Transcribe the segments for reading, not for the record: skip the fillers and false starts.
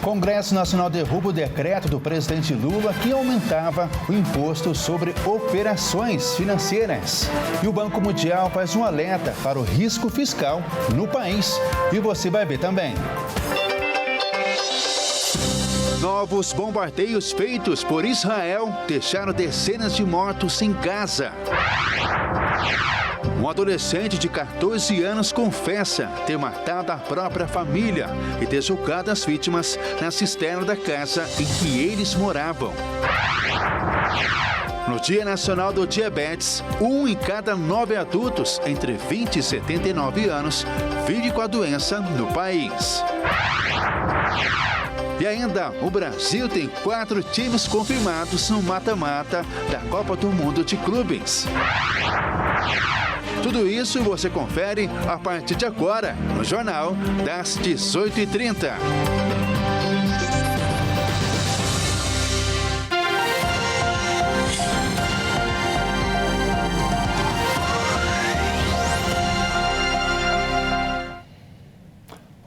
Congresso Nacional derruba o decreto do presidente Lula que aumentava o imposto sobre operações financeiras. E o Banco Mundial faz um alerta para o risco fiscal no país. E você vai ver também. Novos bombardeios feitos por Israel deixaram dezenas de mortos em Gaza. Um adolescente de 14 anos confessa ter matado a própria família e ter jogado as vítimas na cisterna da casa em que eles moravam. No Dia Nacional do Diabetes, 1 em cada 9 adultos entre 20 e 79 anos vive com a doença no país. E ainda, o Brasil tem 4 times confirmados no mata-mata da Copa do Mundo de Clubes. Tudo isso você confere a partir de agora, no Jornal das 18h30.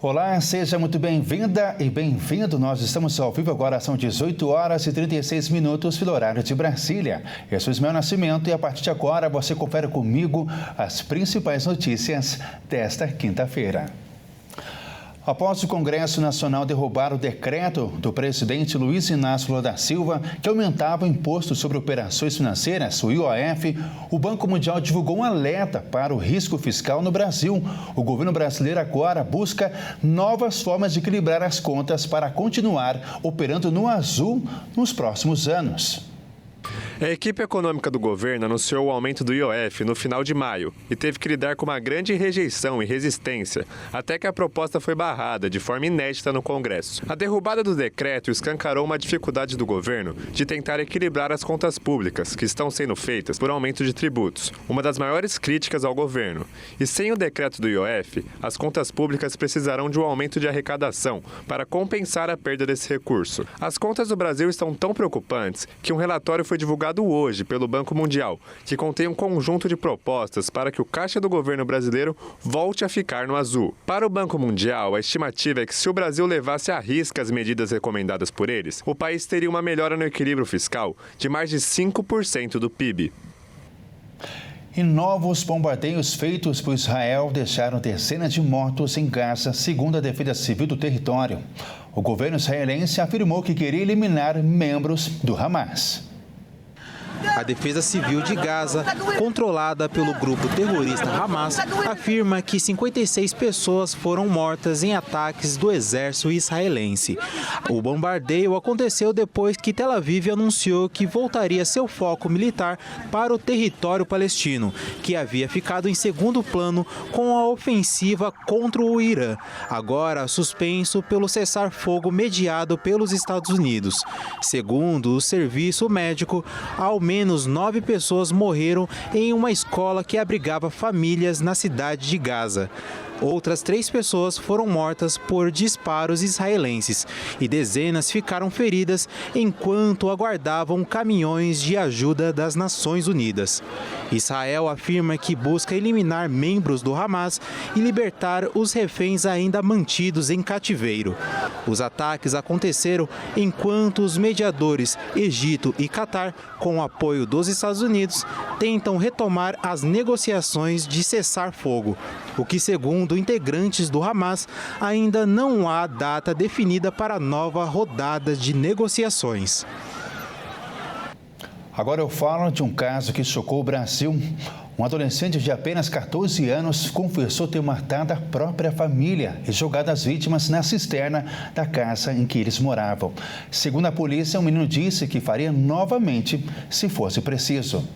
Olá, seja muito bem-vinda e bem-vindo. Nós estamos ao vivo agora, são 18 horas e 36 minutos pelo horário de Brasília. Eu sou Ismael Nascimento e a partir de agora você confere comigo as principais notícias desta quinta-feira. Após o Congresso Nacional derrubar o decreto do presidente Luiz Inácio Lula da Silva, que aumentava o imposto sobre operações financeiras, o IOF, o Banco Mundial divulgou um alerta para o risco fiscal no Brasil. O governo brasileiro agora busca novas formas de equilibrar as contas para continuar operando no azul nos próximos anos. A equipe econômica do governo anunciou o aumento do IOF no final de maio e teve que lidar com uma grande rejeição e resistência, até que a proposta foi barrada de forma inédita no Congresso. A derrubada do decreto escancarou uma dificuldade do governo de tentar equilibrar as contas públicas, que estão sendo feitas por aumento de tributos, uma das maiores críticas ao governo. E sem o decreto do IOF, as contas públicas precisarão de um aumento de arrecadação para compensar a perda desse recurso. As contas do Brasil estão tão preocupantes que um relatório foi divulgado hoje pelo Banco Mundial, que contém um conjunto de propostas para que o caixa do governo brasileiro volte a ficar no azul. Para o Banco Mundial, a estimativa é que se o Brasil levasse à risca as medidas recomendadas por eles, o país teria uma melhora no equilíbrio fiscal de mais de 5% do PIB. E novos bombardeios feitos por Israel deixaram dezenas de mortos em Gaza, segundo a Defesa Civil do território. O governo israelense afirmou que queria eliminar membros do Hamas. A Defesa Civil de Gaza, controlada pelo grupo terrorista Hamas, afirma que 56 pessoas foram mortas em ataques do exército israelense. O bombardeio aconteceu depois que Tel Aviv anunciou que voltaria seu foco militar para o território palestino, que havia ficado em segundo plano com a ofensiva contra o Irã, agora suspenso pelo cessar-fogo mediado pelos Estados Unidos. Segundo o serviço médico, ao menos 9 pessoas morreram em uma escola que abrigava famílias na cidade de Gaza. Outras 3 pessoas foram mortas por disparos israelenses e dezenas ficaram feridas enquanto aguardavam caminhões de ajuda das Nações Unidas. Israel afirma que busca eliminar membros do Hamas e libertar os reféns ainda mantidos em cativeiro. Os ataques aconteceram enquanto os mediadores Egito e Catar, com o apoio dos Estados Unidos, tentam retomar as negociações de cessar-fogo, o que, segundo integrantes do Hamas, ainda não há data definida para a nova rodada de negociações. Agora eu falo de um caso que chocou o Brasil. Um adolescente de apenas 14 anos confessou ter matado a própria família e jogado as vítimas na cisterna da casa em que eles moravam. Segundo a polícia, o menino disse que faria novamente se fosse preciso.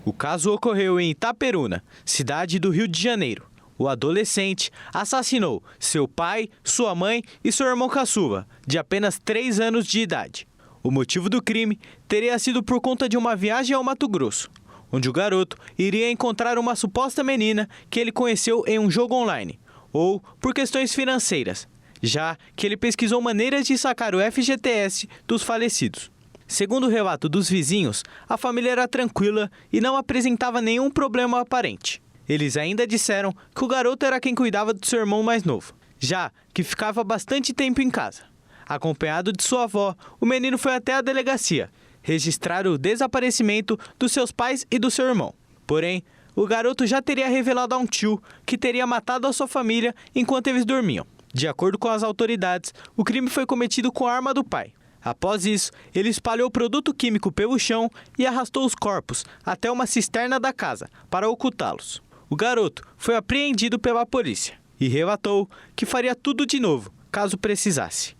O caso ocorreu em Itaperuna, cidade do Rio de Janeiro. O adolescente assassinou seu pai, sua mãe e seu irmão caçula, de apenas 3 anos de idade. O motivo do crime teria sido por conta de uma viagem ao Mato Grosso, onde o garoto iria encontrar uma suposta menina que ele conheceu em um jogo online, ou por questões financeiras, já que ele pesquisou maneiras de sacar o FGTS dos falecidos. Segundo o relato dos vizinhos, a família era tranquila e não apresentava nenhum problema aparente. Eles ainda disseram que o garoto era quem cuidava do seu irmão mais novo, já que ficava bastante tempo em casa. Acompanhado de sua avó, o menino foi até a delegacia registrar o desaparecimento dos seus pais e do seu irmão. Porém, o garoto já teria revelado a um tio que teria matado a sua família enquanto eles dormiam. De acordo com as autoridades, o crime foi cometido com a arma do pai. Após isso, ele espalhou produto químico pelo chão e arrastou os corpos até uma cisterna da casa para ocultá-los. O garoto foi apreendido pela polícia e relatou que faria tudo de novo, caso precisasse.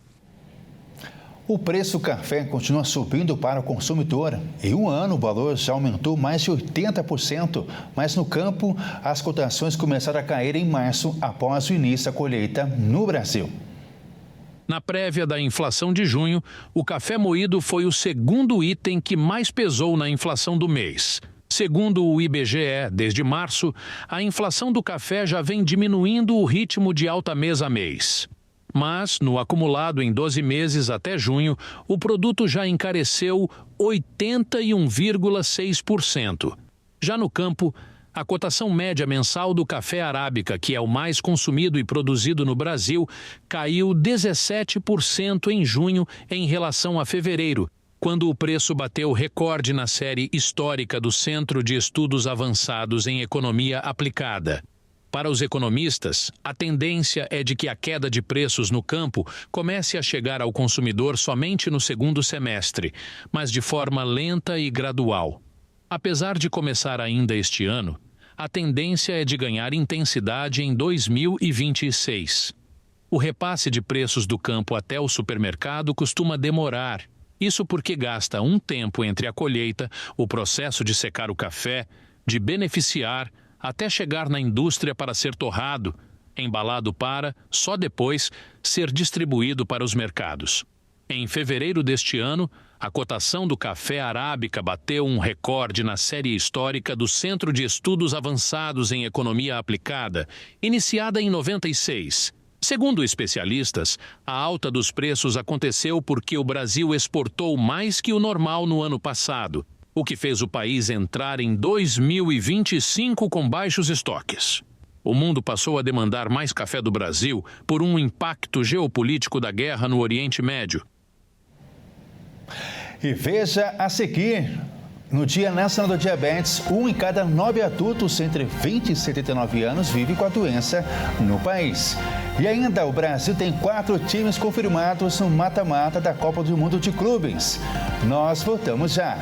O preço do café continua subindo para o consumidor. Em um ano, o valor já aumentou mais de 80%, mas no campo, as cotações começaram a cair em março, após o início da colheita no Brasil. Na prévia da inflação de junho, o café moído foi o segundo item que mais pesou na inflação do mês. Segundo o IBGE, desde março, a inflação do café já vem diminuindo o ritmo de alta mês a mês. Mas, no acumulado em 12 meses até junho, o produto já encareceu 81,6%. Já no campo, a cotação média mensal do café arábica, que é o mais consumido e produzido no Brasil, caiu 17% em junho em relação a fevereiro, quando o preço bateu recorde na série histórica do Centro de Estudos Avançados em Economia Aplicada. Para os economistas, a tendência é de que a queda de preços no campo comece a chegar ao consumidor somente no segundo semestre, mas de forma lenta e gradual. Apesar de começar ainda este ano, a tendência é de ganhar intensidade em 2026. O repasse de preços do campo até o supermercado costuma demorar. Isso porque gasta um tempo entre a colheita, o processo de secar o café, de beneficiar, até chegar na indústria para ser torrado, embalado para, só depois, ser distribuído para os mercados. Em fevereiro deste ano, a cotação do café arábica bateu um recorde na série histórica do Centro de Estudos Avançados em Economia Aplicada, iniciada em 96. Segundo especialistas, a alta dos preços aconteceu porque o Brasil exportou mais que o normal no ano passado, o que fez o país entrar em 2025 com baixos estoques. O mundo passou a demandar mais café do Brasil por um impacto geopolítico da guerra no Oriente Médio. E veja a seguir. No Dia Nacional do Diabetes, 1 em cada 9 adultos entre 20 e 79 anos vive com a doença no país. E ainda, o Brasil tem 4 times confirmados no mata-mata da Copa do Mundo de Clubes. Nós voltamos já.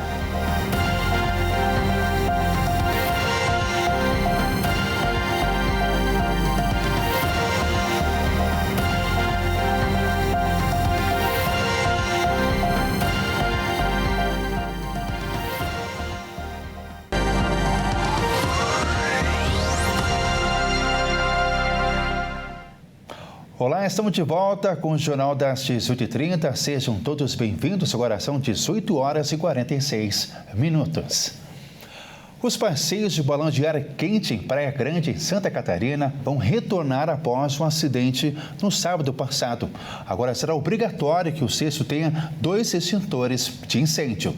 Olá, estamos de volta com o Jornal das 18h30. Sejam todos bem-vindos. Agora são 18h46. Os passeios de balão de ar quente em Praia Grande, em Santa Catarina, vão retornar após um acidente no sábado passado. Agora será obrigatório que o cesto tenha 2 extintores de incêndio.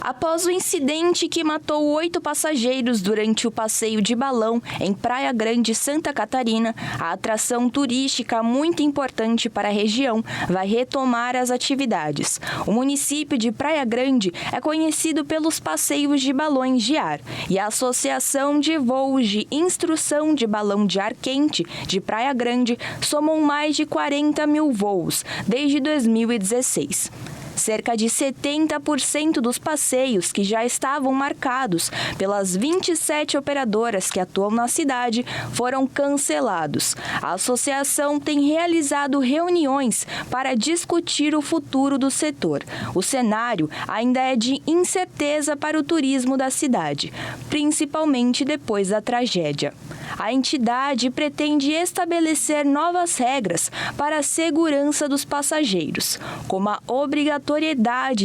Após o incidente que matou 8 passageiros durante o passeio de balão em Praia Grande, Santa Catarina, a atração turística muito importante para a região vai retomar as atividades. O município de Praia Grande é conhecido pelos passeios de balões de ar e a Associação de Voos de Instrução de Balão de Ar Quente de Praia Grande somam mais de 40 mil voos desde 2016. Cerca de 70% dos passeios que já estavam marcados pelas 27 operadoras que atuam na cidade foram cancelados. A associação tem realizado reuniões para discutir o futuro do setor. O cenário ainda é de incerteza para o turismo da cidade, principalmente depois da tragédia. A entidade pretende estabelecer novas regras para a segurança dos passageiros, como a obrigatoriedade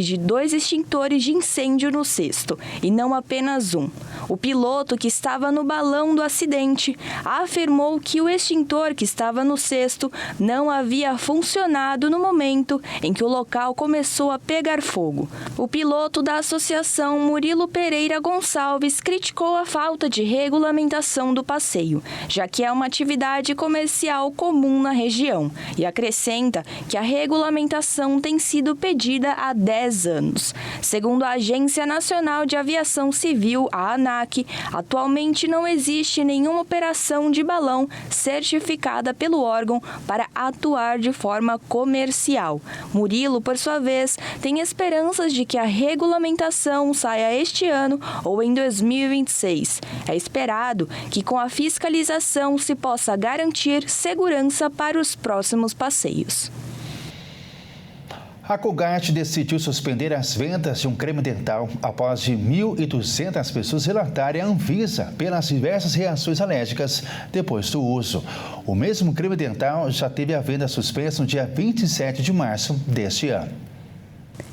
de 2 extintores de incêndio no cesto, e não apenas um. O piloto que estava no balão do acidente afirmou que o extintor que estava no cesto não havia funcionado no momento em que o local começou a pegar fogo. O piloto da associação, Murilo Pereira Gonçalves, criticou a falta de regulamentação do passeio, já que é uma atividade comercial comum na região, e acrescenta que a regulamentação tem sido pedida há 10 anos. Segundo a Agência Nacional de Aviação Civil, a ANAC, atualmente não existe nenhuma operação de balão certificada pelo órgão para atuar de forma comercial. Murilo, por sua vez, tem esperanças de que a regulamentação saia este ano ou em 2026. É esperado que com a fiscalização se possa garantir segurança para os próximos passeios. A Colgate decidiu suspender as vendas de um creme dental após de 1.200 pessoas relatarem à Anvisa pelas diversas reações alérgicas depois do uso. O mesmo creme dental já teve a venda suspensa no dia 27 de março deste ano.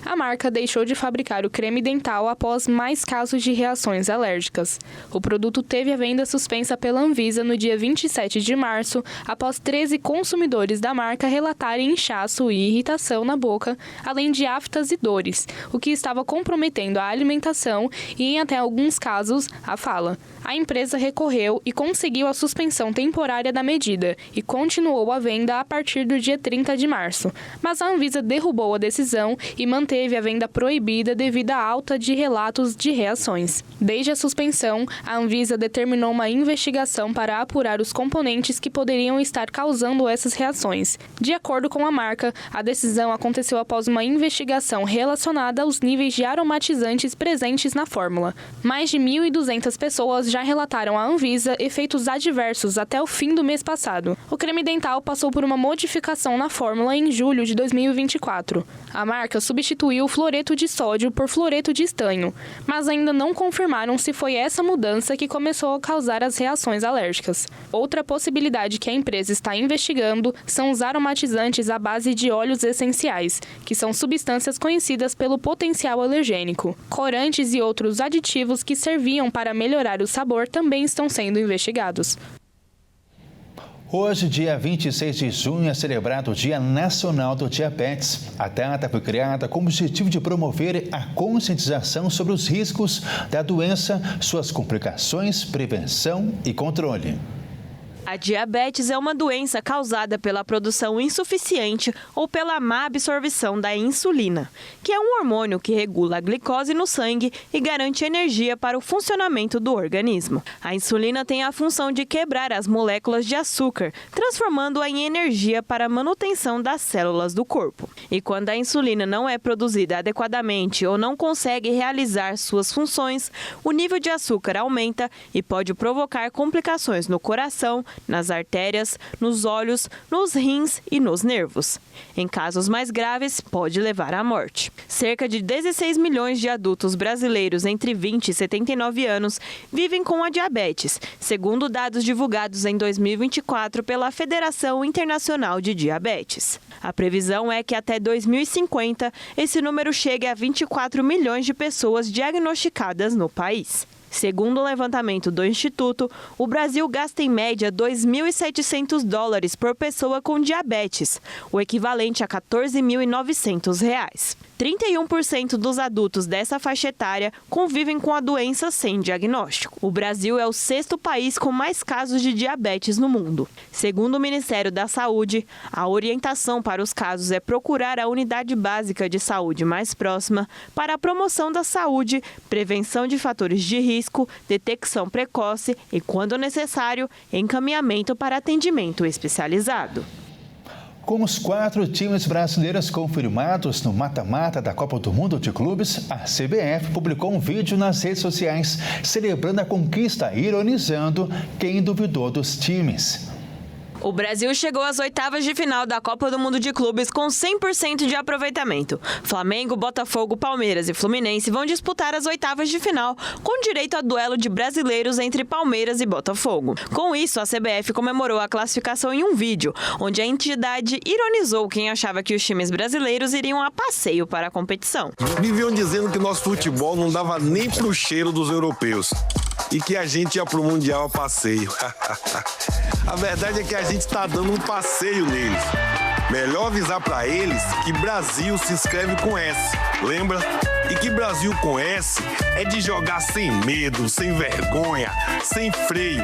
A marca deixou de fabricar o creme dental após mais casos de reações alérgicas. O produto teve a venda suspensa pela Anvisa no dia 27 de março, após 13 consumidores da marca relatarem inchaço e irritação na boca, além de aftas e dores, o que estava comprometendo a alimentação e, em até alguns casos, a fala. A empresa recorreu e conseguiu a suspensão temporária da medida e continuou a venda a partir do dia 30 de março. Mas a Anvisa derrubou a decisão e manteve a venda proibida devido à alta de relatos de reações. Desde a suspensão, a Anvisa determinou uma investigação para apurar os componentes que poderiam estar causando essas reações. De acordo com a marca, a decisão aconteceu após uma investigação relacionada aos níveis de aromatizantes presentes na fórmula. Mais de 1.200 pessoas já relataram à Anvisa efeitos adversos até o fim do mês passado. O creme dental passou por uma modificação na fórmula em julho de 2024. A marca substituiu o fluoreto de sódio por fluoreto de estanho, mas ainda não confirmaram se foi essa mudança que começou a causar as reações alérgicas. Outra possibilidade que a empresa está investigando são os aromatizantes à base de óleos essenciais, que são substâncias conhecidas pelo potencial alergênico. Corantes e outros aditivos que serviam para melhorar o sabor também estão sendo investigados. Hoje, dia 26 de junho, é celebrado o Dia Nacional do Diabetes. A data foi criada com o objetivo de promover a conscientização sobre os riscos da doença, suas complicações, prevenção e controle. A diabetes é uma doença causada pela produção insuficiente ou pela má absorção da insulina, que é um hormônio que regula a glicose no sangue e garante energia para o funcionamento do organismo. A insulina tem a função de quebrar as moléculas de açúcar, transformando-a em energia para a manutenção das células do corpo. E quando a insulina não é produzida adequadamente ou não consegue realizar suas funções, o nível de açúcar aumenta e pode provocar complicações no coração, nas artérias, nos olhos, nos rins e nos nervos. Em casos mais graves, pode levar à morte. Cerca de 16 milhões de adultos brasileiros entre 20 e 79 anos vivem com a diabetes, segundo dados divulgados em 2024 pela Federação Internacional de Diabetes. A previsão é que até 2050, esse número chegue a 24 milhões de pessoas diagnosticadas no país. Segundo o levantamento do Instituto, o Brasil gasta em média $2.700 por pessoa com diabetes, o equivalente a R$ 14.900. 31% dos adultos dessa faixa etária convivem com a doença sem diagnóstico. O Brasil é o 6º país com mais casos de diabetes no mundo. Segundo o Ministério da Saúde, a orientação para os casos é procurar a unidade básica de saúde mais próxima para a promoção da saúde, prevenção de fatores de risco, detecção precoce e, quando necessário, encaminhamento para atendimento especializado. Com os 4 times brasileiros confirmados no mata-mata da Copa do Mundo de Clubes, a CBF publicou um vídeo nas redes sociais celebrando a conquista e ironizando quem duvidou dos times. O Brasil chegou às oitavas de final da Copa do Mundo de Clubes com 100% de aproveitamento. Flamengo, Botafogo, Palmeiras e Fluminense vão disputar as oitavas de final, com direito a duelo de brasileiros entre Palmeiras e Botafogo. Com isso, a CBF comemorou a classificação em um vídeo, onde a entidade ironizou quem achava que os times brasileiros iriam a passeio para a competição. Viviam dizendo que nosso futebol não dava nem pro cheiro dos europeus. e que a gente ia pro Mundial a passeio. A verdade é que a gente tá dando um passeio neles. Melhor avisar pra eles que Brasil se escreve com S, lembra? E que Brasil com S é de jogar sem medo, sem vergonha, sem freio.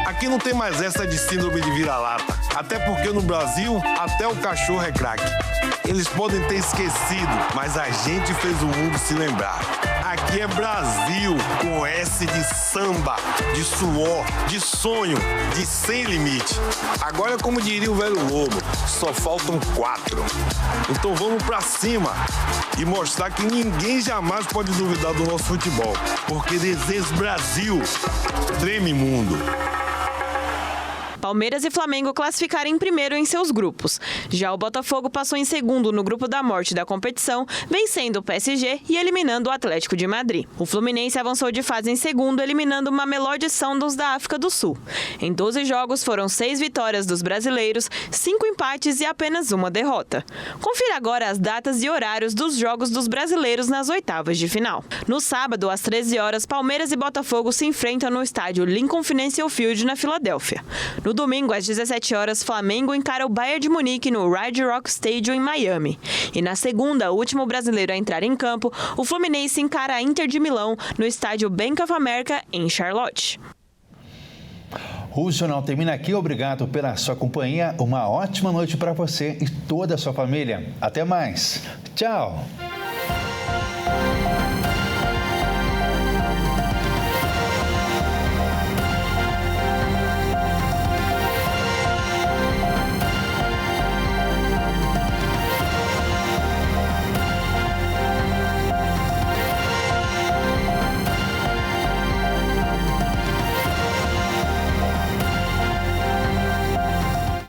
Aqui não tem mais essa de síndrome de vira-lata. Até porque no Brasil, até o cachorro é craque. Eles podem ter esquecido, mas a gente fez o mundo se lembrar. Aqui é Brasil, com S de samba, de suor, de sonho, de sem limite. Agora, como diria o velho Lobo, só faltam 4. Então vamos pra cima e mostrar que ninguém jamais pode duvidar do nosso futebol. Porque desejo Brasil, treme mundo. Palmeiras e Flamengo classificaram em primeiro em seus grupos. Já o Botafogo passou em segundo no grupo da morte da competição, vencendo o PSG e eliminando o Atlético de Madrid. O Fluminense avançou de fase em segundo, eliminando o Mamelodi Sundowns da África do Sul. Em 12 jogos foram 6 vitórias dos brasileiros, 5 empates e apenas uma derrota. Confira agora as datas e horários dos jogos dos brasileiros nas oitavas de final. No sábado, às 13 horas, Palmeiras e Botafogo se enfrentam no estádio Lincoln Financial Field, na Filadélfia. No domingo, às 17 horas, Flamengo encara o Bayern de Munique no Red Rock Stadium, em Miami. E na segunda, o último brasileiro a entrar em campo, o Fluminense encara a Inter de Milão no estádio Bank of America, em Charlotte. O jornal termina aqui. Obrigado pela sua companhia. Uma ótima noite para você e toda a sua família. Até mais. Tchau.